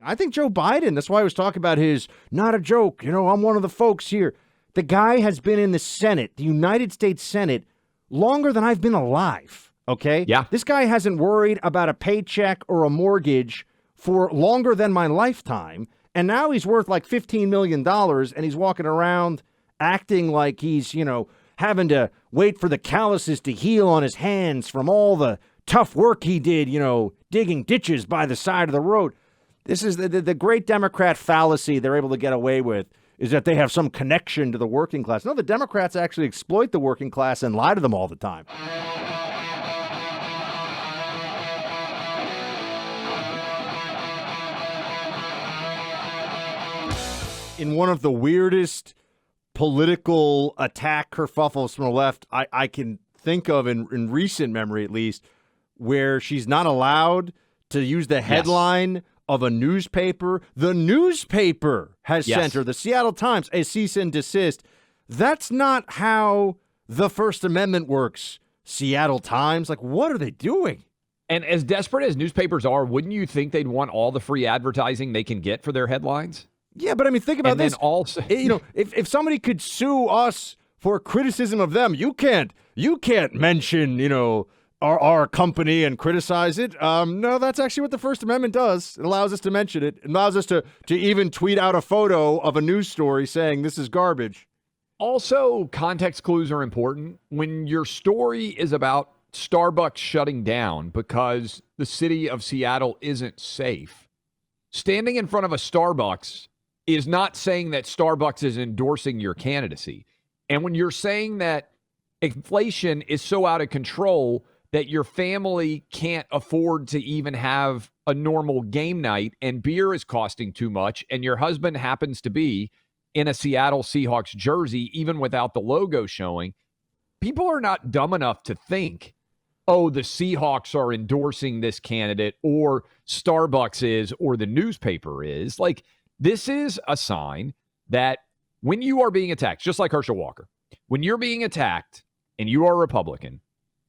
I think Joe Biden, that's why I was talking about his not a joke. I'm one of the folks here. The guy has been in the Senate, the United States Senate, longer than I've been alive. Okay? Yeah. This guy hasn't worried about a paycheck or a mortgage for longer than my lifetime. And now he's worth like $15 million and he's walking around acting like he's, having to wait for the calluses to heal on his hands from all the tough work he did, digging ditches by the side of the road. This is the great Democrat fallacy they're able to get away with, is that they have some connection to the working class. No, the Democrats actually exploit the working class and lie to them all the time. In one of the weirdest political attack kerfuffles from the left I can think of in recent memory, at least, where she's not allowed to use the headline of a newspaper. The newspaper has sent her, the Seattle Times, a cease and desist. That's not how the First Amendment works, Seattle Times. Like, what are they doing? And as desperate as newspapers are, wouldn't you think they'd want all the free advertising they can get for their headlines? Yeah, but I mean, think about and this. Then also, if somebody could sue us for criticism of them, you can't mention, our company and criticize it. No, that's actually what the First Amendment does. It allows us to mention it. It allows us to even tweet out a photo of a news story saying this is garbage. Also, context clues are important. When your story is about Starbucks shutting down because the city of Seattle isn't safe, standing in front of a Starbucks is not saying that Starbucks is endorsing your candidacy. And when you're saying that inflation is so out of control that your family can't afford to even have a normal game night and beer is costing too much, and your husband happens to be in a Seattle Seahawks jersey, even without the logo showing, people are not dumb enough to think, oh, the Seahawks are endorsing this candidate, or Starbucks is, or the newspaper is. Like, this is a sign that when you are being attacked, just like Herschel Walker, when you're being attacked and you are Republican,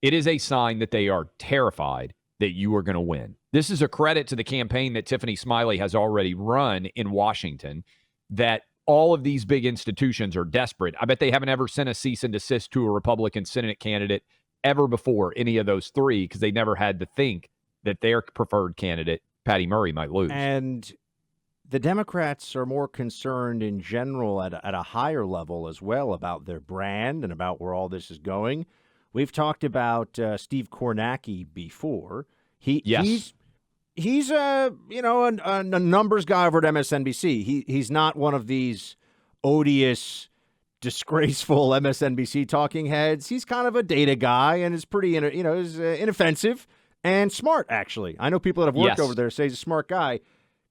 it is a sign that they are terrified that you are going to win. This is a credit to the campaign that Tiffany Smiley has already run in Washington, that all of these big institutions are desperate. I bet they haven't ever sent a cease and desist to a Republican Senate candidate ever before, any of those three, because they never had to think that their preferred candidate, Patty Murray, might lose. And the Democrats are more concerned in general at a higher level as well about their brand and about where all this is going. We've talked about Steve Kornacki before. He's a numbers guy over at MSNBC. He's not one of these odious, disgraceful MSNBC talking heads. He's kind of a data guy and is pretty is inoffensive and smart, actually. I know people that have worked over there say he's a smart guy.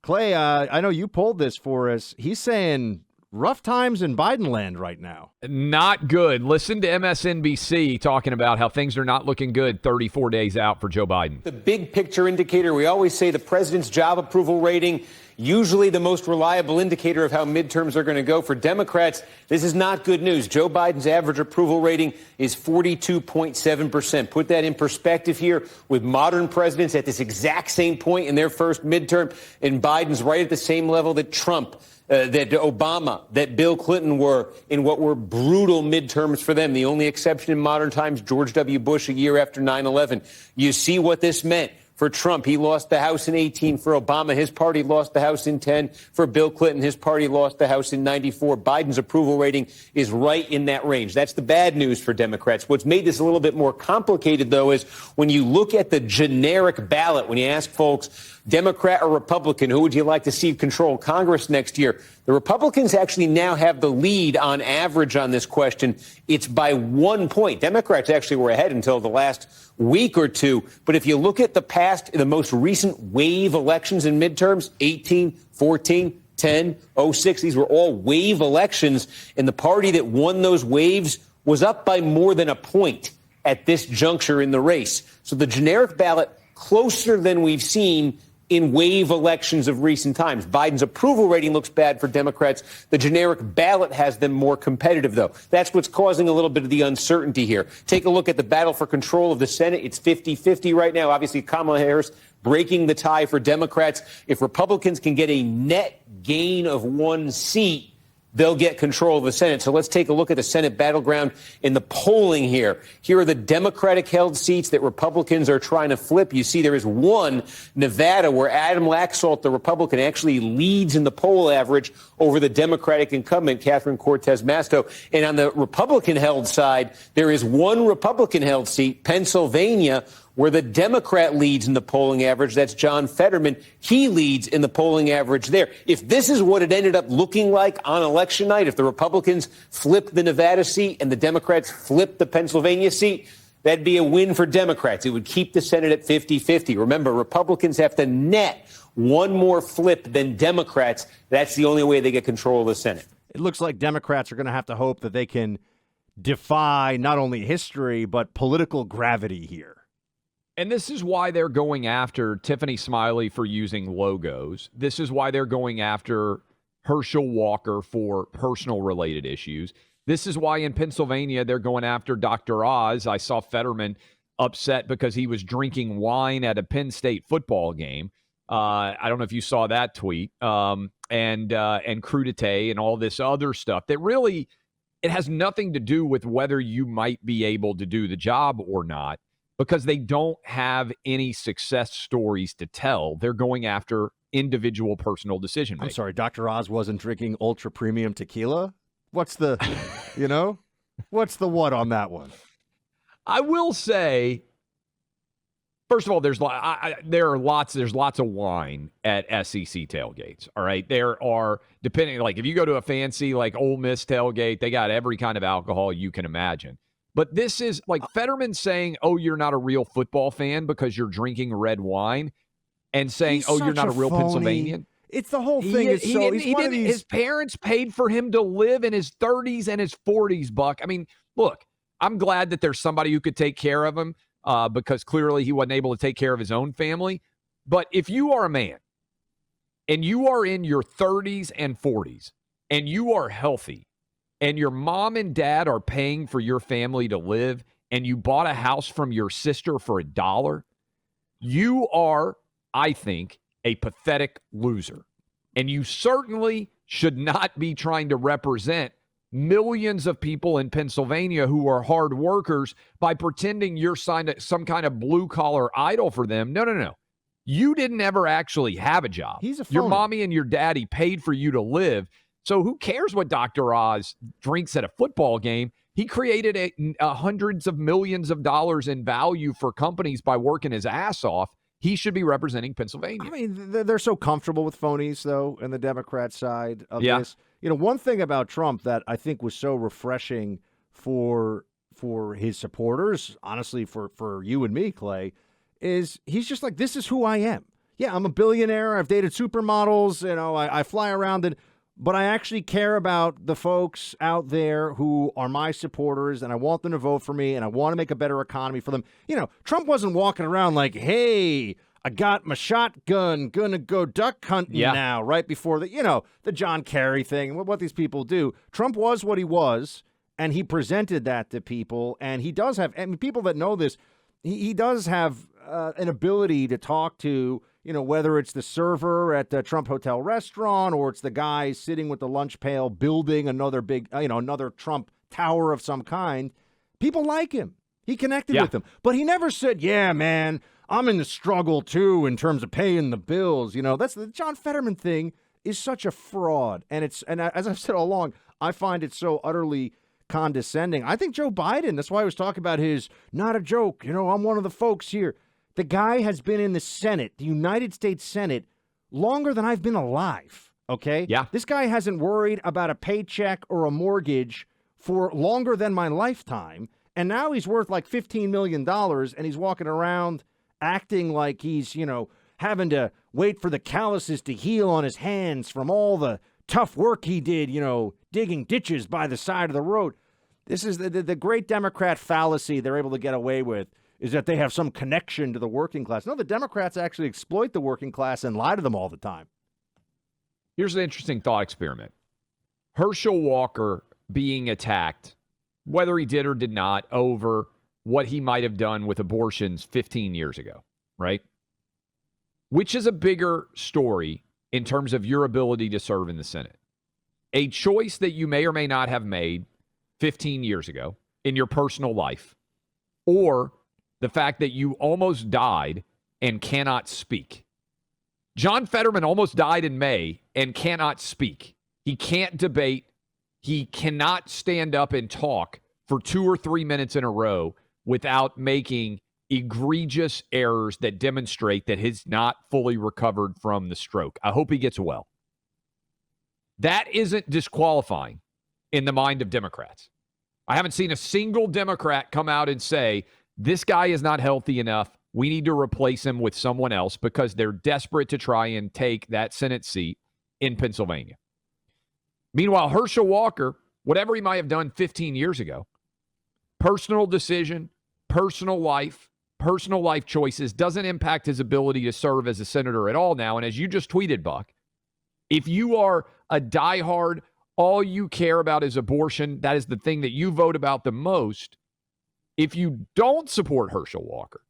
Clay, I know you pulled this for us. He's saying rough times in Biden land right now. Not good. Listen to MSNBC talking about how things are not looking good 34 days out for Joe Biden. The big picture indicator, we always say the president's job approval rating, usually the most reliable indicator of how midterms are going to go. For Democrats, this is not good news. Joe Biden's average approval rating is 42.7%. Put that in perspective here with modern presidents at this exact same point in their first midterm, and Biden's right at the same level that Trump, that Obama, that Bill Clinton were in what were brutal midterms for them. The only exception in modern times, George W. Bush a year after 9/11. You see what this meant. For Trump, he lost the House in 18. For Obama, his party lost the House in 10. For Bill Clinton, his party lost the House in 94. Biden's approval rating is right in that range. That's the bad news for Democrats. What's made this a little bit more complicated, though, is when you look at the generic ballot, when you ask folks, Democrat or Republican, who would you like to see control Congress next year? The Republicans actually now have the lead on average on this question. It's by 1 point. Democrats actually were ahead until the last week or two. But if you look at the most recent wave elections and midterms, 18, 14, 10, 06, these were all wave elections. And the party that won those waves was up by more than a point at this juncture in the race. So the generic ballot closer than we've seen in wave elections of recent times. Biden's approval rating looks bad for Democrats. The generic ballot has them more competitive, though. That's what's causing a little bit of the uncertainty here. Take a look at the battle for control of the Senate. It's 50-50 right now. Obviously, Kamala Harris breaking the tie for Democrats. If Republicans can get a net gain of 1 seat, they'll get control of the Senate. So let's take a look at the Senate battleground in the polling here. Here are the Democratic-held seats that Republicans are trying to flip. You see there is one, Nevada, where Adam Laxalt, the Republican, actually leads in the poll average over the Democratic incumbent, Catherine Cortez Masto. And on the Republican-held side, there is one Republican-held seat, Pennsylvania, where the Democrat leads in the polling average. That's John Fetterman. He leads in the polling average there. If this is what it ended up looking like on election night, if the Republicans flipped the Nevada seat and the Democrats flipped the Pennsylvania seat, that'd be a win for Democrats. It would keep the Senate at 50-50. Remember, Republicans have to net one more flip than Democrats. That's the only way they get control of the Senate. It looks like Democrats are going to have to hope that they can defy not only history, but political gravity here. And this is why they're going after Tiffany Smiley for using logos. This is why they're going after Herschel Walker for personal related issues. This is why in Pennsylvania they're going after Dr. Oz. I saw Fetterman upset because he was drinking wine at a Penn State football game. I don't know if you saw that tweet. And crudité and all this other stuff that really, it has nothing to do with whether you might be able to do the job or not, because they don't have any success stories to tell. They're going after individual personal decision making. I'm sorry, Dr. Oz wasn't drinking ultra premium tequila? What's the, what's the what on that one? I will say, first of all, there's lots of wine at SEC tailgates. All right, there are, depending, like if you go to a fancy like Ole Miss tailgate, they got every kind of alcohol you can imagine. But this is like Fetterman saying, "Oh, you're not a real football fan because you're drinking red wine," and saying, "Oh, you're not a real phony. Pennsylvanian." It's the whole thing. His parents paid for him to live in his 30s and his 40s, Buck. I mean, look, I'm glad that there's somebody who could take care of him because clearly he wasn't able to take care of his own family. But if you are a man and you are in your 30s and 40s and you are healthy and your mom and dad are paying for your family to live and you bought a house from your sister for $1, you are, I think, a pathetic loser. And you certainly should not be trying to represent millions of people in Pennsylvania who are hard workers by pretending you're some kind of blue-collar idol for them. No. You didn't ever actually have a job. He's a phony. Your mommy and your daddy paid for you to live. So who cares what Dr. Oz drinks at a football game? He created hundreds of millions of dollars in value for companies by working his ass off. He should be representing Pennsylvania. I mean, they're so comfortable with phonies, though, in the Democrat side of this. One thing about Trump that I think was so refreshing for his supporters, honestly, for you and me, Clay, is he's just like, this is who I am. Yeah, I'm a billionaire. I've dated supermodels. I fly around, but I actually care about the folks out there who are my supporters, and I want them to vote for me, and I want to make a better economy for them. Trump wasn't walking around like, hey, I got my shotgun, gonna go duck hunting now, right before the John Kerry thing, what these people do. Trump was what he was, and he presented that to people, and he does have, people that know this, he does have an ability to talk to, whether it's the server at the Trump Hotel restaurant or it's the guy sitting with the lunch pail building another big, another Trump tower of some kind. People like him. He connected with them. But he never said, yeah, man, I'm in the struggle, too, in terms of paying the bills. That's the John Fetterman thing is such a fraud. And as I've said all along, I find it so utterly condescending. I think Joe Biden, that's why I was talking about his not a joke. I'm one of the folks here. The guy has been in the Senate, the United States Senate, longer than I've been alive, okay? Yeah. This guy hasn't worried about a paycheck or a mortgage for longer than my lifetime, and now he's worth like $15 million, and he's walking around acting like he's, having to wait for the calluses to heal on his hands from all the tough work he did, digging ditches by the side of the road. This is the great Democrat fallacy they're able to get away with, is that they have some connection to the working class. No, the Democrats actually exploit the working class and lie to them all the time. Here's an interesting thought experiment. Herschel Walker being attacked, whether he did or did not, over what he might have done with abortions 15 years ago, right? which is a bigger story in terms of your ability to serve in the Senate? A choice that you may or may not have made 15 years ago in your personal life, or the fact that you almost died and cannot speak. John Fetterman almost died in May and cannot speak. He can't debate. He cannot stand up and talk for 2 or 3 minutes in a row without making egregious errors that demonstrate that he's not fully recovered from the stroke. I hope he gets well. That isn't disqualifying in the mind of Democrats. I haven't seen a single Democrat come out and say, this guy is not healthy enough. We need to replace him with someone else, because they're desperate to try and take that Senate seat in Pennsylvania. Meanwhile, Herschel Walker, whatever he might have done 15 years ago, personal decision, personal life choices, doesn't impact his ability to serve as a senator at all now. And as you just tweeted, Buck, if you are a diehard, all you care about is abortion, that is the thing that you vote about the most. If you don't support Herschel Walker,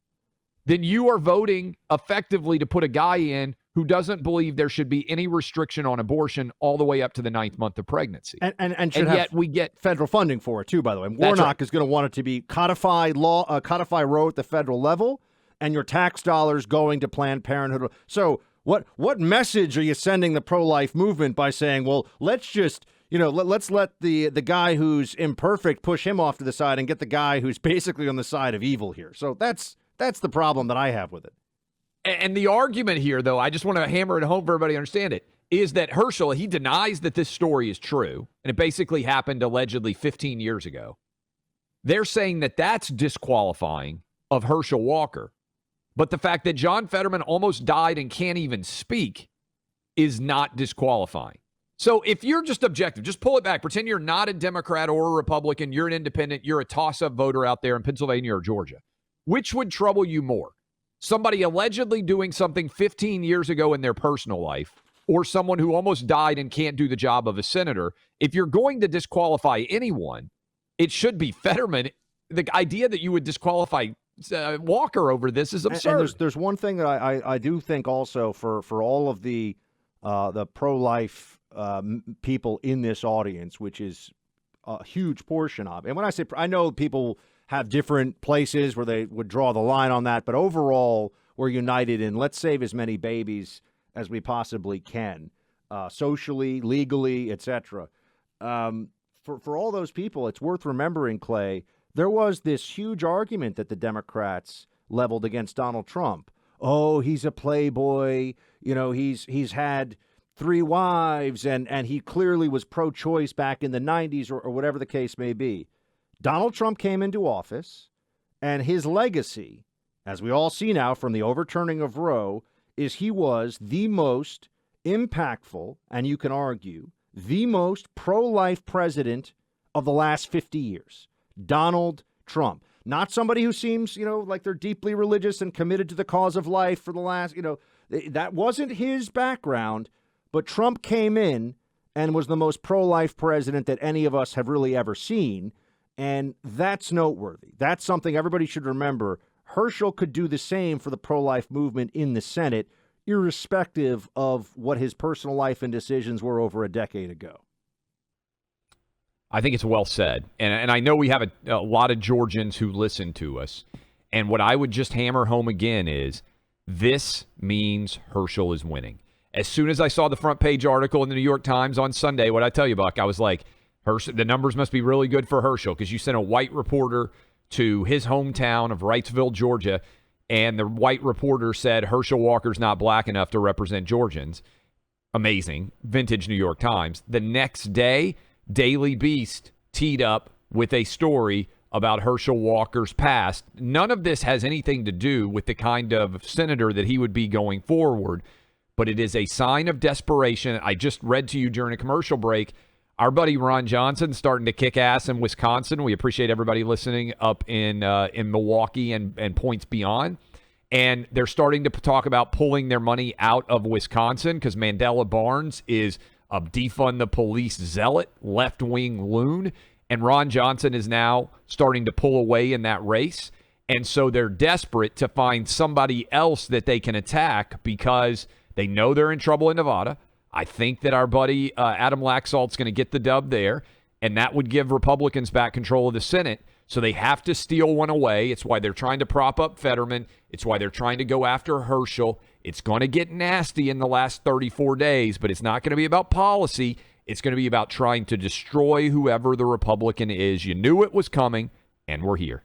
then you are voting effectively to put a guy in who doesn't believe there should be any restriction on abortion all the way up to the 9th month of pregnancy. And should yet have we get federal funding for it, too, by the way. That's Warnock right. is going to want it to be codified law, codified row at the federal level, and your tax dollars going to Planned Parenthood. So what message are you sending the pro-life movement by saying, well, let's just, let's let the guy who's imperfect push him off to the side and get the guy who's basically on the side of evil here? So that's the problem that I have with it. And the argument here, though, I just want to hammer it home for everybody to understand it, is that Herschel, he denies that this story is true, and it basically happened allegedly 15 years ago. They're saying that that's disqualifying of Herschel Walker. But the fact that John Fetterman almost died and can't even speak is not disqualifying. So if you're just objective, just pull it back. Pretend you're not a Democrat or a Republican. You're an independent. You're a toss-up voter out there in Pennsylvania or Georgia. Which would trouble you more? Somebody allegedly doing something 15 years ago in their personal life, or someone who almost died and can't do the job of a senator? If you're going to disqualify anyone, it should be Fetterman. The idea that you would disqualify Walker over this is absurd. And there's one thing that I do think also for all of the pro-life people in this audience, which is a huge portion of it. And when I say, I know people have different places where they would draw the line on that, but overall, we're united in let's save as many babies as we possibly can, socially, legally, etc. For all those people, it's worth remembering, Clay, there was this huge argument that the Democrats leveled against Donald Trump. Oh, he's a playboy. He's had 3 wives, and he clearly was pro-choice back in the 90s or whatever the case may be. Donald Trump came into office, and his legacy, as we all see now from the overturning of Roe, is he was the most impactful, and you can argue, the most pro-life president of the last 50 years. Donald Trump. Not somebody who seems, like they're deeply religious and committed to the cause of life for the last, that wasn't his background, but Trump came in and was the most pro-life president that any of us have really ever seen. And that's noteworthy. That's something everybody should remember. Herschel could do the same for the pro-life movement in the Senate, irrespective of what his personal life and decisions were over a decade ago. I think it's well said. And I know we have a lot of Georgians who listen to us. And what I would just hammer home again is this means Herschel is winning. As soon as I saw the front page article in the New York Times on Sunday, what I tell you, Buck, I was like, the numbers must be really good for Herschel, because you sent a white reporter to his hometown of Wrightsville, Georgia, and the white reporter said Herschel Walker's not black enough to represent Georgians. Amazing. Vintage New York Times. The next day, Daily Beast teed up with a story about Herschel Walker's past. None of this has anything to do with the kind of senator that he would be going forward, but it is a sign of desperation. I just read to you during a commercial break, our buddy Ron Johnson starting to kick ass in Wisconsin. We appreciate everybody listening up in Milwaukee and points beyond. And they're starting to talk about pulling their money out of Wisconsin because Mandela Barnes is a defund the police zealot, left-wing loon. And Ron Johnson is now starting to pull away in that race. And so they're desperate to find somebody else that they can attack because they know they're in trouble in Nevada. I think that our buddy Adam Laxalt's going to get the dub there, and that would give Republicans back control of the Senate. So they have to steal one away. It's why they're trying to prop up Fetterman. It's why they're trying to go after Herschel. It's going to get nasty in the last 34 days, but it's not going to be about policy. It's going to be about trying to destroy whoever the Republican is. You knew it was coming, and we're here.